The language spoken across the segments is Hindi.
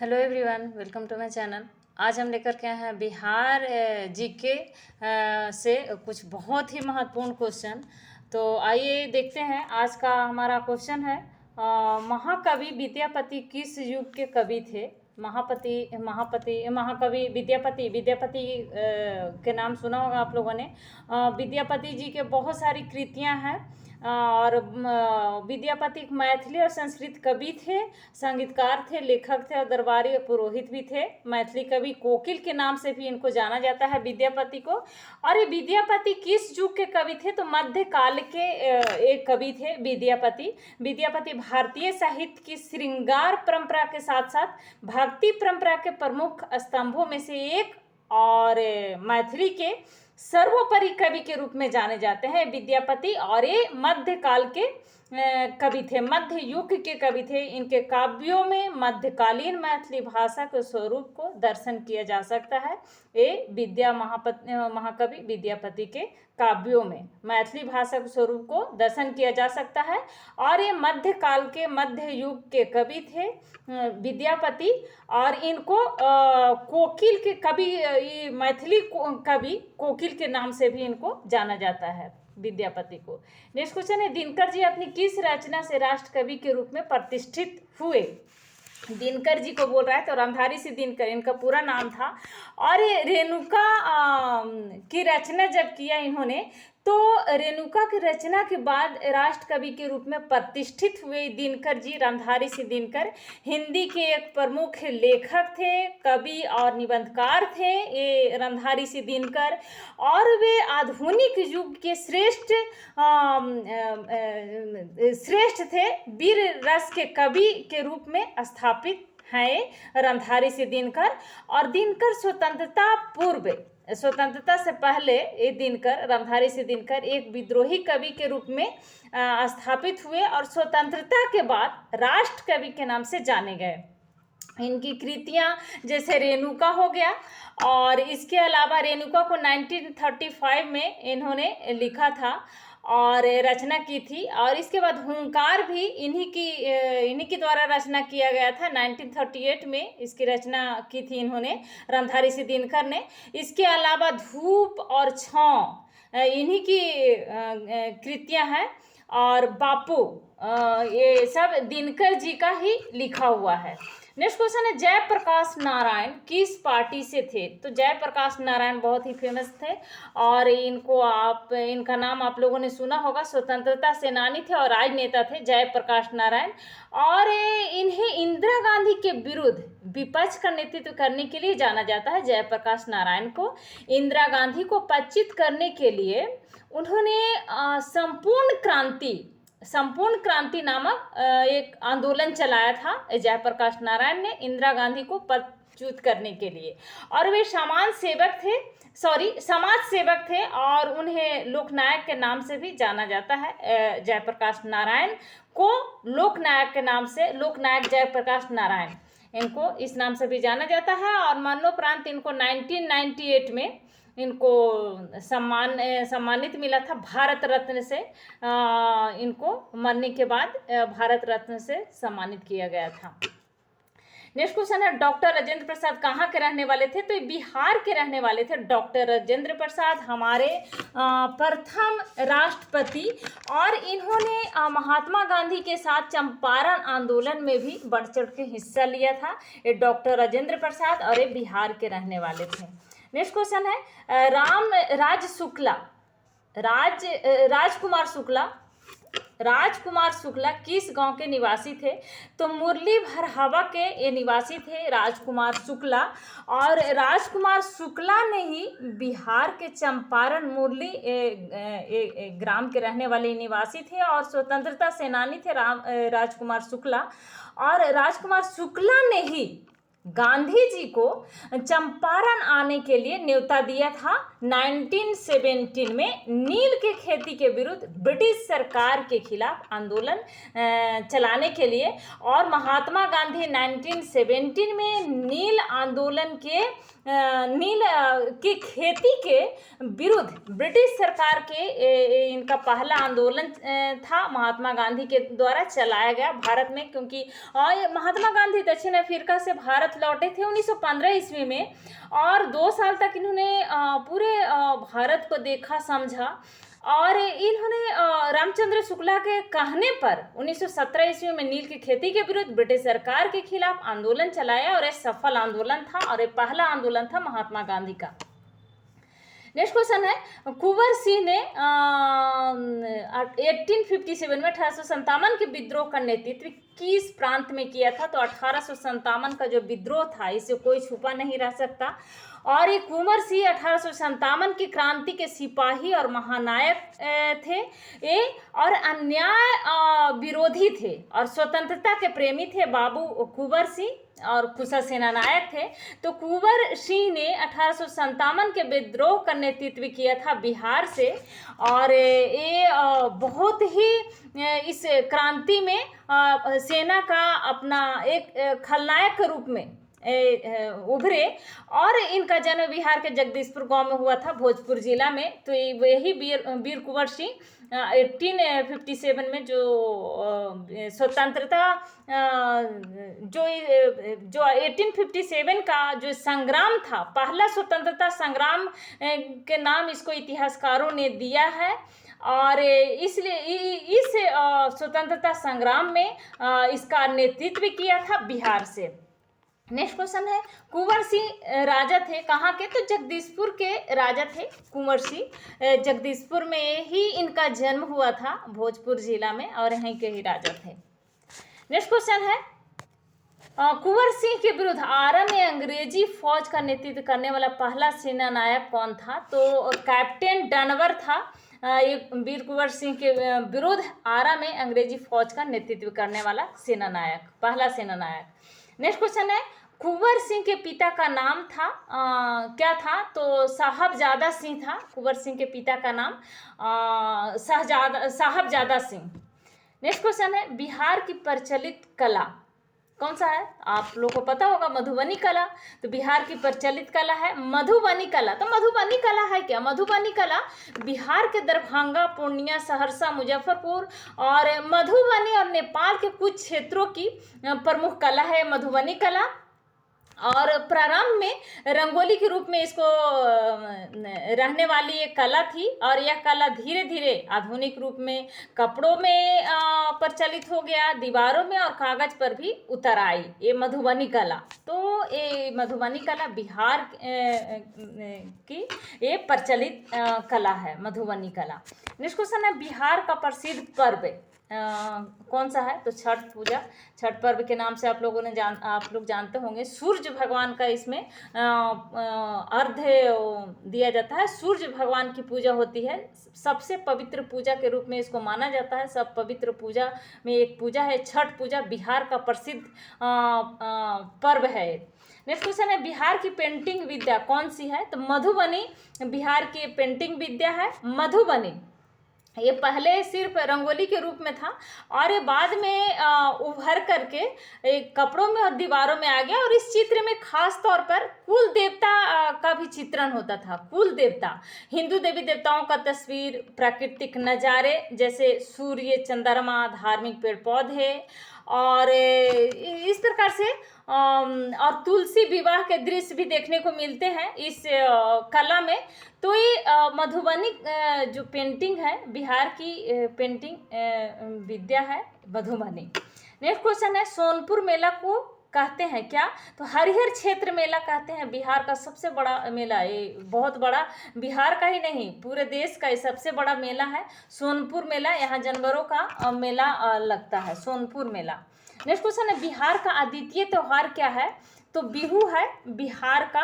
Hello everyone, welcome to my channel. आज हम लेकर के आए हैं बिहार जीके से कुछ बहुत ही महत्वपूर्ण क्वेश्चन। तो आइए देखते हैं। आज का हमारा क्वेश्चन है महाकवि विद्यापति किस युग के कवि थे। महाकवि विद्यापति के नाम सुना होगा आप लोगों ने। विद्यापति जी के बहुत सारी कृतियां हैं और विद्यापति मैथिली और संस्कृत कवि थे, संगीतकार थे, लेखक थे और दरबारी पुरोहित भी थे। मैथिली कवि कोकिल के नाम से भी इनको जाना जाता है विद्यापति को। और ये विद्यापति किस युग के कवि थे? तो मध्यकाल के एक कवि थे विद्यापति भारतीय साहित्य की श्रृंगार परंपरा के साथ साथ भक्ति परंपरा के प्रमुख स्तंभों में से एक और मैथिली के सर्वोपरि कवि के रूप में जाने जाते हैं विद्यापति। और ये मध्यकाल के कवि थे, मध्य युग के कवि थे। इनके काव्यों में मध्यकालीन मैथिली भाषा के स्वरूप को दर्शन किया जा सकता है। ये महाकवि विद्यापति के काव्यों में मैथिली भाषा के स्वरूप को दर्शन किया जा सकता है। और ये मध्यकाल के मध्य युग के कवि थे विद्यापति। और इनको कोकिल के कवि, मैथिली कवि कोकिल के नाम से भी इनको जाना जाता है विद्यापति को। नेक्स्ट क्वेश्चन है, दिनकर जी अपनी किस रचना से राष्ट्र कवि के रूप में प्रतिष्ठित हुए? दिनकर जी को बोल रहा है, तो रामधारी सिंह दिनकर इनका पूरा नाम था। और ये रेणुका की रचना जब किया इन्होंने, तो रेणुका की रचना के बाद राष्ट्र कवि के रूप में प्रतिष्ठित हुए दिनकर जी, रामधारी सिंह दिनकर। हिंदी के एक प्रमुख लेखक थे, कवि और निबंधकार थे ये रामधारी सिंह दिनकर। और वे आधुनिक युग के श्रेष्ठ थे, वीर रस के कवि के रूप में स्थापित हैं रामधारी सिंह दिनकर। और दिनकर स्वतंत्रता से पहले ये दिनकर, रामधारी सिंह दिनकर एक विद्रोही कवि के रूप में स्थापित हुए और स्वतंत्रता के बाद राष्ट्र कवि के नाम से जाने गए। इनकी कृतियां जैसे रेणुका हो गया, और इसके अलावा रेणुका को 1935 में इन्होंने लिखा था और रचना की थी। और इसके बाद हुंकार भी इन्हीं की द्वारा रचना किया गया था। 1938 में इसकी रचना की थी इन्होंने, रामधारी सिंह दिनकर ने। इसके अलावा धूप और छाँव इन्हीं की कृतियां हैं। और बापू ये सब दिनकर जी का ही लिखा हुआ है। नेक्स्ट क्वेश्चन है, जयप्रकाश नारायण किस पार्टी से थे? तो जयप्रकाश नारायण बहुत ही फेमस थे और इनका नाम आप लोगों ने सुना होगा। स्वतंत्रता सेनानी थे और राजनेता थे जयप्रकाश नारायण। और इन्हें इंदिरा गांधी के विरुद्ध विपक्ष का नेतृत्व करने के लिए जाना जाता है। जयप्रकाश नारायण को इंदिरा गांधी को पराजित करने के लिए उन्होंने संपूर्ण क्रांति नामक एक आंदोलन चलाया था जयप्रकाश नारायण ने इंदिरा गांधी को पराजित करने के लिए। और वे समाज सेवक थे और उन्हें लोकनायक के नाम से भी जाना जाता है। जयप्रकाश नारायण को लोकनायक जयप्रकाश नारायण, इनको इस नाम से भी जाना जाता है। और मरणोपरांत इनको 1998 में इनको सम्मानित मिला था भारत रत्न से। इनको मरने के बाद भारत रत्न से सम्मानित किया गया था। नेक्स्ट क्वेश्चन है, डॉक्टर राजेंद्र प्रसाद कहाँ के रहने वाले थे? तो बिहार के रहने वाले थे डॉक्टर राजेंद्र प्रसाद, हमारे प्रथम राष्ट्रपति। और इन्होंने महात्मा गांधी के साथ चंपारण आंदोलन में भी बढ़ चढ़ के हिस्सा लिया था। ये डॉक्टर राजेंद्र प्रसाद और ये बिहार के रहने वाले थे। नेक्स्ट क्वेश्चन है, राजकुमार शुक्ला किस गांव के निवासी थे? तो मुरली भरहवा के ये निवासी थे राजकुमार शुक्ला। और राजकुमार शुक्ला ने ही बिहार के चंपारण मुरली ग्राम के रहने वाले निवासी थे और स्वतंत्रता सेनानी थे राजकुमार शुक्ला। और राजकुमार शुक्ला ने ही गांधी जी को चंपारण आने के लिए न्योता दिया था 1917 में नील के खेती के विरुद्ध ब्रिटिश सरकार के खिलाफ आंदोलन चलाने के लिए। और महात्मा गांधी 1917 में नील आंदोलन के नील की खेती के विरुद्ध ब्रिटिश सरकार के इनका पहला आंदोलन था, महात्मा गांधी के द्वारा चलाया गया भारत में, क्योंकि महात्मा गांधी दक्षिण अफ्रीका से भारत लौटे थे 1915 ईस्वी में, और 2 साल तक इन्होंने पूरे भारत को देखा समझा, और इन्होंने रामचंद्र शुक्ला के कहने पर 1917 ईस्वी में नील की खेती के विरुद्ध ब्रिटिश सरकार के खिलाफ आंदोलन चलाया, और यह सफल आंदोलन था, और यह पहला आंदोलन था महात्मा गांधी का। नेक्स्ट क्वेश्चन है, कुंवर सिंह ने 1857 में 1857 के विद्रोह का नेतृत्व किस प्रांत में किया था? तो 1857 का जो विद्रोह था, इसे कोई छुपा नहीं रह सकता, और ये कुंवर सिंह 1857 की क्रांति के सिपाही और महानायक थे, ये और अन्याय विरोधी थे और स्वतंत्रता के प्रेमी थे बाबू कुंवर सिंह, और कुशल सेना नायक थे। तो कुंवर सिंह ने 1857 के विद्रोह का नेतृत्व किया था बिहार से, और ये बहुत ही इस क्रांति में सेना का अपना एक खलनायक के रूप में उभरे, और इनका जन्म बिहार के जगदीशपुर गांव में हुआ था, भोजपुर जिला में। तो यही वीर कुंवर सिंह 1857 में जो स्वतंत्रता जो 1857 का जो संग्राम था, पहला स्वतंत्रता संग्राम के नाम इसको इतिहासकारों ने दिया है, और इसलिए इस स्वतंत्रता संग्राम में इसका नेतृत्व किया था बिहार से। नेक्स्ट क्वेश्चन है, कुंवर सिंह राजा थे कहाँ के? तो जगदीशपुर के राजा थे कुंवर सिंह, जगदीशपुर में ही इनका जन्म हुआ था, भोजपुर जिला में, और यहीं के ही राजा थे। नेक्स्ट क्वेश्चन है, कुंवर सिंह के विरुद्ध आरा में अंग्रेजी फौज का नेतृत्व करने वाला पहला सेना नायक कौन था? तो कैप्टन डनवर था, ये वीर कुंवर सिंह के विरुद्ध आरा में अंग्रेजी फौज का नेतृत्व करने वाला सेना नायक, पहला सेना नायक। नेक्स्ट क्वेश्चन है, कुंवर सिंह के पिता का नाम था क्या था? तो साहबजादा सिंह था कुंवर सिंह के पिता का नाम, साहबजादा सिंह। नेक्स्ट क्वेश्चन है, बिहार की प्रचलित कला कौन सा है? आप लोगों को पता होगा, मधुबनी कला। तो बिहार की प्रचलित कला है मधुबनी कला। तो मधुबनी कला है क्या? मधुबनी कला बिहार के दरभंगा, पूर्णिया, सहरसा, मुजफ्फरपुर और मधुबनी और नेपाल के कुछ क्षेत्रों की प्रमुख कला है मधुबनी कला, और प्रारंभ में रंगोली के रूप में इसको रहने वाली एक कला थी, और यह कला धीरे धीरे आधुनिक रूप में कपड़ों में प्रचलित हो गया, दीवारों में और कागज पर भी उतर आई ये मधुबनी कला। तो ये मधुबनी कला बिहार की ये प्रचलित कला है मधुबनी कला। नेक्स्ट क्वेश्चन है, बिहार का प्रसिद्ध पर्व कौन सा है? तो छठ पूजा। छठ पर्व के नाम से आप लोग जानते होंगे। सूर्य भगवान का इसमें अर्घ्य दिया जाता है, सूर्य भगवान की पूजा होती है, सबसे पवित्र पूजा के रूप में इसको माना जाता है। सब पवित्र पूजा में एक पूजा है छठ पूजा, बिहार का प्रसिद्ध पर्व है। नेक्स्ट क्वेश्चन है, बिहार की पेंटिंग विद्या कौन सी है? तो मधुबनी बिहार की पेंटिंग विद्या है मधुबनी। ये पहले सिर्फ रंगोली के रूप में था, और ये बाद में उभर करके कपड़ों में और दीवारों में आ गया, और इस चित्र में खास तौर पर कुल देवता का भी चित्रण होता था। कुल देवता, हिंदू देवी देवताओं का तस्वीर, प्राकृतिक नज़ारे जैसे सूर्य, चंद्रमा, धार्मिक पेड़ पौधे, और इस प्रकार से और तुलसी विवाह के दृश्य भी देखने को मिलते हैं इस कला में। तो ये मधुबनी जो पेंटिंग है बिहार की पेंटिंग विद्या है मधुबनी। नेक्स्ट क्वेश्चन है, सोनपुर मेला को कहते हैं क्या? तो हरिहर क्षेत्र मेला कहते हैं, बिहार का सबसे बड़ा मेला, ये बहुत बड़ा, बिहार का ही नहीं पूरे देश का ये सबसे बड़ा मेला है सोनपुर मेला। यहाँ जानवरों का मेला लगता है, सोनपुर मेला। नेक्स्ट क्वेश्चन है, बिहार का अद्वितीय त्यौहार क्या है? तो बिहू है बिहार का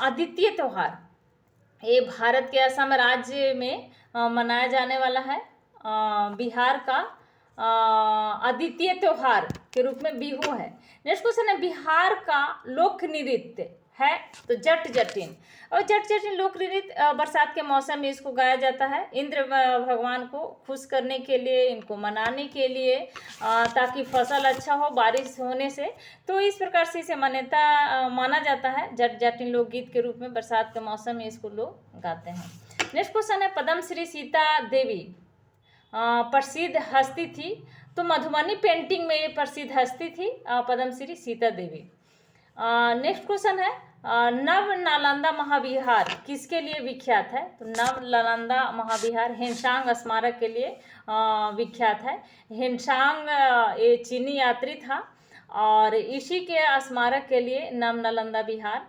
अद्वितीय त्यौहार। ये भारत के असम राज्य में मनाया जाने वाला है बिहार का अद्वितीय त्योहार के रूप में बिहू है। नेक्स्ट क्वेश्चन है बिहार का लोक नृत्य है तो जट जटिन। और जट जटिन लोक नृत्य बरसात के मौसम में इसको गाया जाता है इंद्र भगवान को खुश करने के लिए, इनको मनाने के लिए, ताकि फसल अच्छा हो बारिश होने से। तो इस प्रकार से इसे मान्यता माना जाता है। जट जटिन लोकगीत के रूप में बरसात के मौसम में इसको लोग गाते हैं। नेक्स्ट क्वेश्चन है पद्मश्री सीता देवी प्रसिद्ध हस्ती थी। तो मधुबनी पेंटिंग में ये प्रसिद्ध हस्ती थी पद्मश्री सीता देवी। नेक्स्ट क्वेश्चन है नव नालंदा महाविहार किसके लिए विख्यात है? तो नव नालंदा महाविहार हेनसांग स्मारक के लिए विख्यात है। हेनसांग ये चीनी यात्री था और इसी के स्मारक के लिए नव नालंदा विहार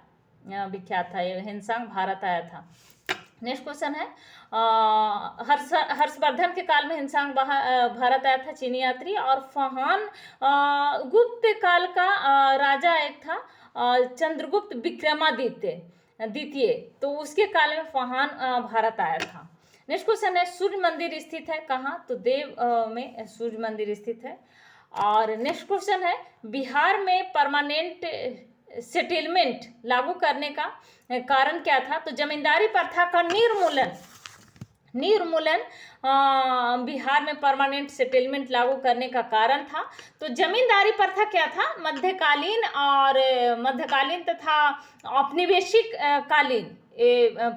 विख्यात था। ये हेनसांग भारत आया था। नेक्स्ट क्वेश्चन है हर्षवर्धन के काल में हेनसांग भारत आया था चीनी यात्री। और फहान गुप्त काल का राजा एक था चंद्रगुप्त विक्रमादित्य द्वितीय, तो उसके काल में फहान भारत आया था। नेक्स्ट क्वेश्चन है सूर्य मंदिर स्थित है कहाँ? तो देव में सूर्य मंदिर स्थित है। और नेक्स्ट क्वेश्चन है बिहार में परमानेंट सेटलमेंट लागू करने का कारण क्या था? तो जमींदारी प्रथा का निर्मूलन बिहार में परमानेंट सेटलमेंट लागू करने का कारण था। तो जमींदारी प्रथा क्या था? मध्यकालीन तथा औपनिवेशिक कालीन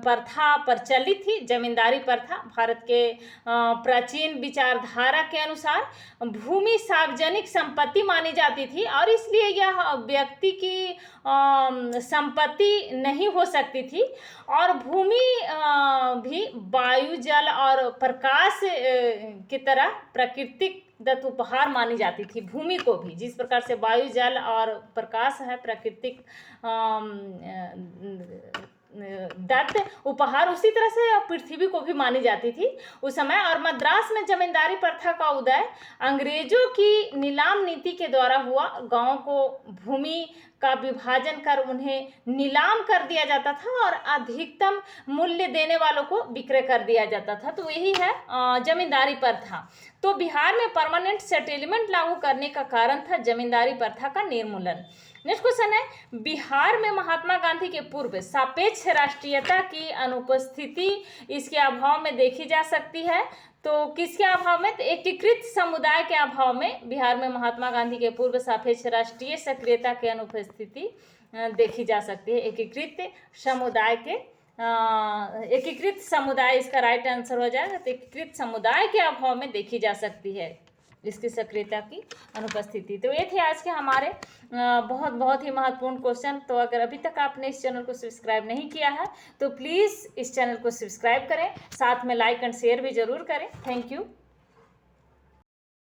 प्रथा प्रचलित थी। जमींदारी प्रथा भारत के प्राचीन विचारधारा के अनुसार भूमि सार्वजनिक संपत्ति मानी जाती थी और इसलिए यह व्यक्ति की संपत्ति नहीं हो सकती थी। और भूमि भी वायु जल और प्रकाश की तरह प्राकृतिक दत्त उपहार मानी जाती थी। भूमि को भी जिस प्रकार से वायु जल और प्रकाश है प्राकृतिक दत्त उपहार, उसी तरह से पृथ्वी को भी मानी जाती थी उस समय। और मद्रास में जमींदारी प्रथा का उदय अंग्रेजों की नीलाम नीति के द्वारा हुआ। गांवों को भूमि का विभाजन कर उन्हें नीलाम कर दिया जाता था और अधिकतम मूल्य देने वालों को विक्रय कर दिया जाता था। तो यही है जमींदारी प्रथा। तो बिहार में परमानेंट सेटलमेंट लागू करने का कारण था जमींदारी प्रथा का निर्मूलन। नेक्स्ट क्वेश्चन है बिहार में महात्मा गांधी के पूर्व सापेक्ष राष्ट्रीयता की अनुपस्थिति इसके अभाव में देखी जा सकती है। तो किसके अभाव में? तो एकीकृत समुदाय के अभाव में बिहार में महात्मा गांधी के पूर्व सापेक्ष राष्ट्रीय सक्रियता की अनुपस्थिति देखी जा सकती है। एकीकृत समुदाय इसका राइट आंसर हो जाएगा। तो एकीकृत समुदाय के अभाव में देखी जा सकती है इसकी सक्रियता की अनुपस्थिति। तो ये थे आज के हमारे बहुत ही महत्वपूर्ण क्वेश्चन। तो अगर अभी तक आपने इस चैनल को सब्सक्राइब नहीं किया है तो प्लीज़ इस चैनल को सब्सक्राइब करें, साथ में लाइक एंड शेयर भी ज़रूर करें। Thank you.